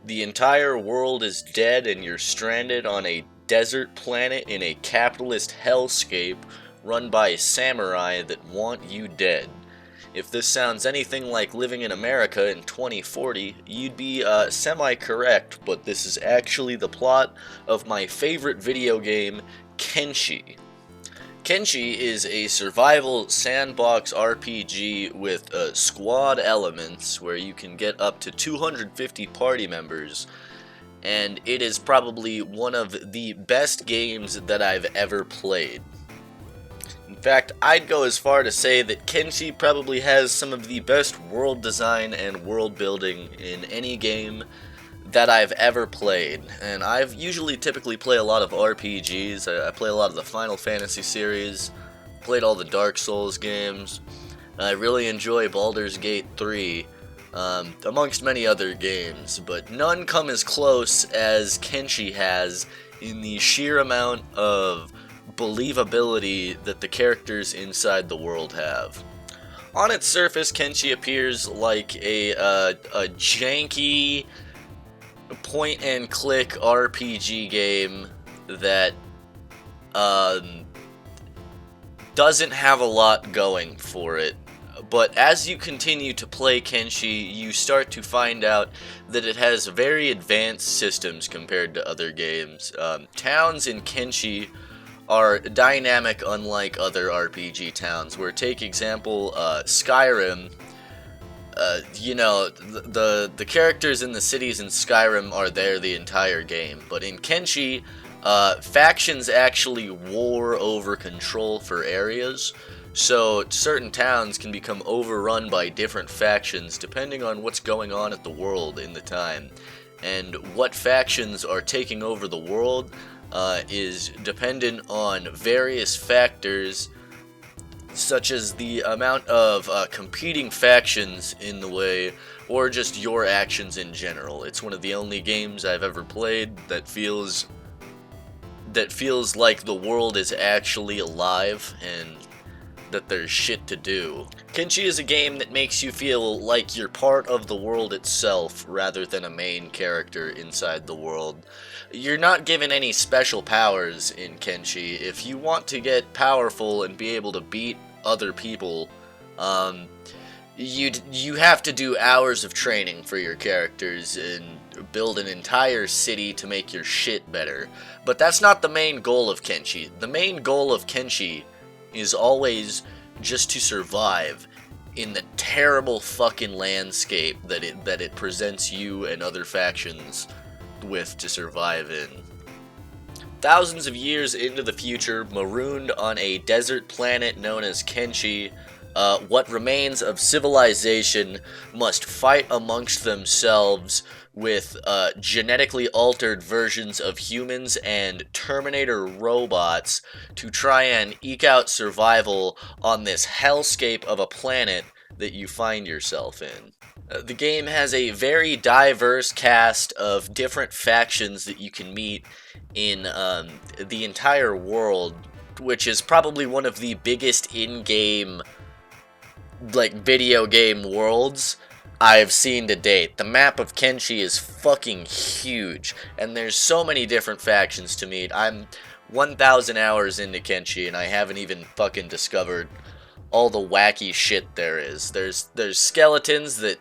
The entire world is dead and you're stranded on a desert planet in a capitalist hellscape run by samurai that want you dead. If this sounds anything like living in America in 2040, you'd be semi-correct, but this is actually the plot of my favorite video game, Kenshi. Kenshi is a survival sandbox RPG with squad elements where you can get up to 250 party members, and it is probably one of the best games that I've ever played. In fact, I'd go as far to say that Kenshi probably has some of the best world design and world building in any game that I've ever played. And I've usually typically play a lot of RPGs. I play a lot of the Final Fantasy series, played all the Dark Souls games. I really enjoy Baldur's Gate 3, amongst many other games, but none come as close as Kenshi has in the sheer amount of believability that the characters inside the world have. On its surface, Kenshi appears like a janky point-and-click RPG game that doesn't have a lot going for it. But as you continue to play Kenshi, you start to find out that it has very advanced systems compared to other games. Towns in Kenshi are dynamic unlike other RPG towns, where take example Skyrim. The characters in the cities in Skyrim are there the entire game, but in Kenshi, factions actually war over control for areas, so certain towns can become overrun by different factions depending on what's going on at the world in the time. And what factions are taking over the world is dependent on various factors, such as the amount of competing factions in the way, or just your actions in general. It's one of the only games I've ever played that feels like the world is actually alive and that there's shit to do. Kenshi is a game that makes you feel like you're part of the world itself rather than a main character inside the world. You're not given any special powers in Kenshi. If you want to get powerful and be able to beat other people, you have to do hours of training for your characters and build an entire city to make your shit better. But that's not the main goal of Kenshi. The main goal of Kenshi is always just to survive in the terrible fucking landscape that it presents you and other factions with to survive in. Thousands of years into the future, marooned on a desert planet known as Kenshi, what remains of civilization must fight amongst themselves with genetically altered versions of humans and Terminator robots to try and eke out survival on this hellscape of a planet that you find yourself in. The game has a very diverse cast of different factions that you can meet in the entire world, which is probably one of the biggest in-game video game worlds I've seen to date. The map of Kenshi is fucking huge, and there's so many different factions to meet. I'm 1,000 hours into Kenshi, and I haven't even fucking discovered all the wacky shit there is. There's skeletons that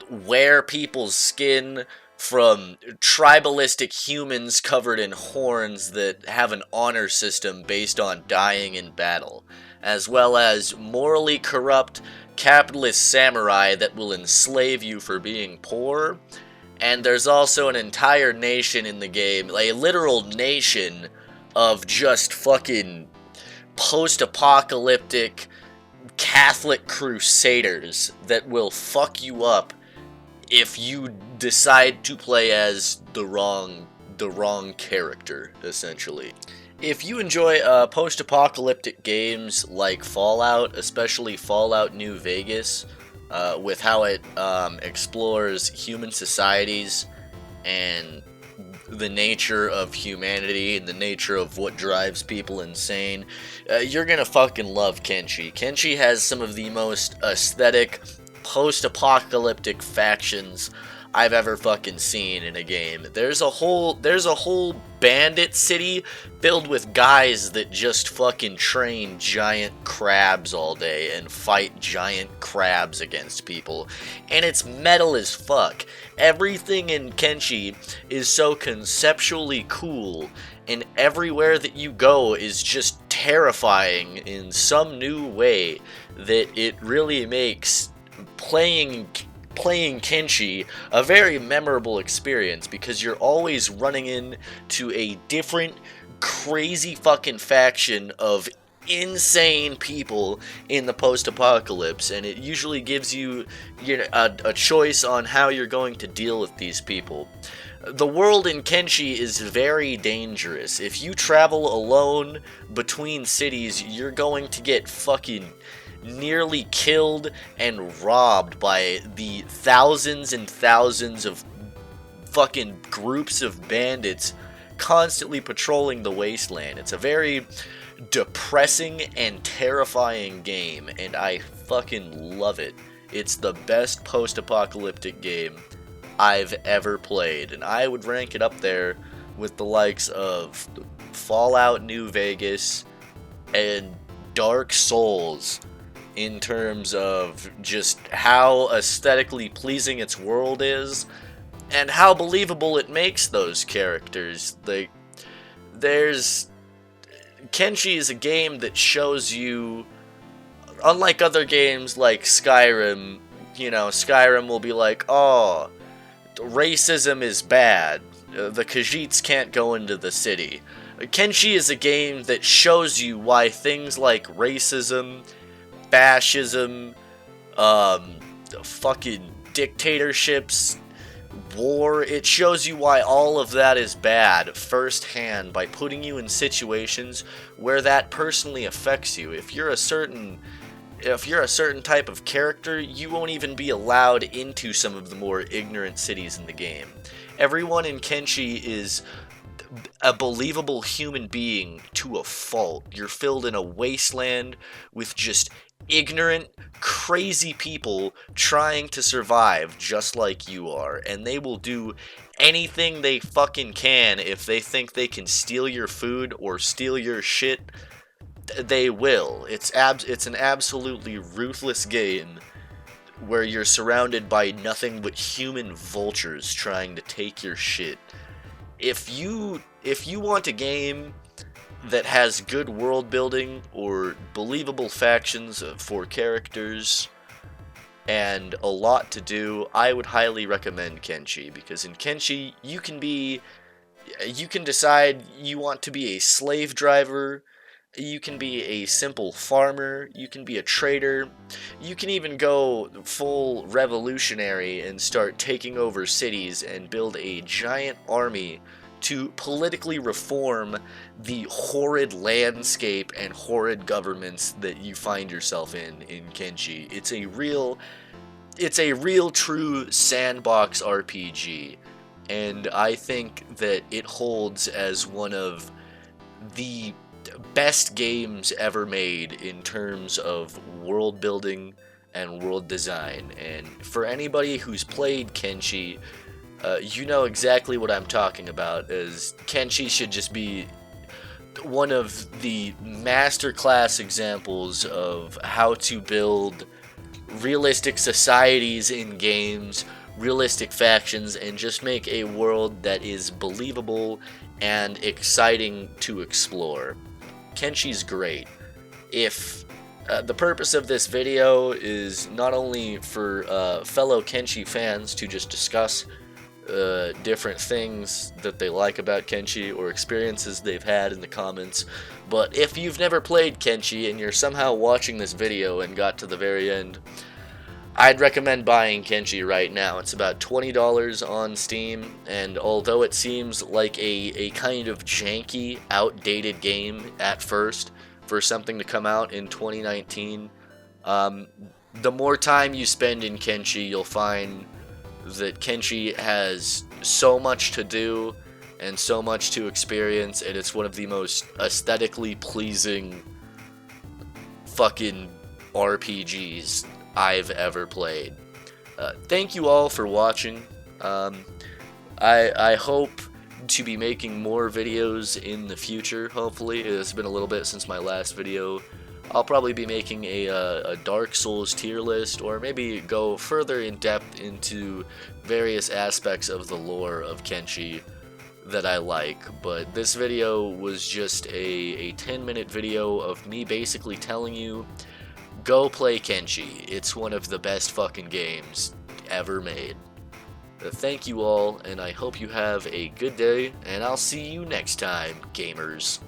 wear people's skin from tribalistic humans covered in horns that have an honor system based on dying in battle, as well as morally corrupt capitalist samurai that will enslave you for being poor. And there's also an entire nation in the game, a literal nation of just fucking post-apocalyptic Catholic crusaders that will fuck you up if you decide to play as the wrong character, essentially. If you enjoy post-apocalyptic games like Fallout, especially Fallout New Vegas, with how it explores human societies and the nature of humanity and the nature of what drives people insane, you're gonna fucking love Kenshi. Kenshi has some of the most aesthetic, post-apocalyptic factions I've ever fucking seen in a game. There's a whole bandit city filled with guys that just fucking train giant crabs all day and fight giant crabs against people. And it's metal as fuck. Everything in Kenshi is so conceptually cool, and everywhere that you go is just terrifying in some new way that it really makes playing Kenshi a very memorable experience, because you're always running into a different crazy fucking faction of insane people in the post-apocalypse, and it usually gives you, a choice on how you're going to deal with these people. The world in Kenshi is very dangerous. If you travel alone between cities, you're going to get fucking nearly killed and robbed by the thousands and thousands of fucking groups of bandits constantly patrolling the wasteland. It's a very depressing and terrifying game, and I fucking love it. It's the best post-apocalyptic game I've ever played, and I would rank it up there with the likes of Fallout New Vegas and Dark Souls in terms of just how aesthetically pleasing its world is and how believable it makes those characters. Kenshi is a game that shows you, unlike other games like Skyrim, Skyrim will be like, oh, racism is bad, the Khajiits can't go into the city. Kenshi is a game that shows you why things like racism, fascism, fucking dictatorships, war, it shows you why all of that is bad firsthand by putting you in situations where that personally affects you. If you're a certain type of character, you won't even be allowed into some of the more ignorant cities in the game. Everyone in Kenshi is a believable human being to a fault. You're filled in a wasteland with just ignorant, crazy people trying to survive just like you are, and they will do anything they fucking can if they think they can steal your food or steal your shit. They will. It's an absolutely ruthless game where you're surrounded by nothing but human vultures trying to take your shit. If you want a game that has good world building or believable factions for characters and a lot to do, I would highly recommend Kenshi, because in Kenshi you can decide you want to be a slave driver, you can be a simple farmer, you can be a trader, you can even go full revolutionary and start taking over cities and build a giant army to politically reform the horrid landscape and horrid governments that you find yourself in Kenshi. It's a real true sandbox RPG, and I think that it holds as one of the best games ever made in terms of world building and world design. And for anybody who's played Kenshi, you know exactly what I'm talking about, as Kenshi should just be one of the masterclass examples of how to build realistic societies in games, realistic factions, and just make a world that is believable and exciting to explore. Kenshi's great. If the purpose of this video is not only for fellow Kenshi fans to just discuss different things that they like about Kenshi or experiences they've had in the comments, but if you've never played Kenshi and you're somehow watching this video and got to the very end, I'd recommend buying Kenshi right now. It's about $20 on Steam, and although it seems like a kind of janky, outdated game at first for something to come out in 2019, the more time you spend in Kenshi, you'll find that Kenshi has so much to do and so much to experience, and it's one of the most aesthetically pleasing fucking RPGs I've ever played. Thank you all for watching. I hope to be making more videos in the future, hopefully. It's been a little bit since my last video. I'll probably be making a Dark Souls tier list, or maybe go further in depth into various aspects of the lore of Kenshi that I like. But this video was just a 10-minute video of me basically telling you, go play Kenshi. It's one of the best fucking games ever made. Thank you all, and I hope you have a good day, and I'll see you next time, gamers.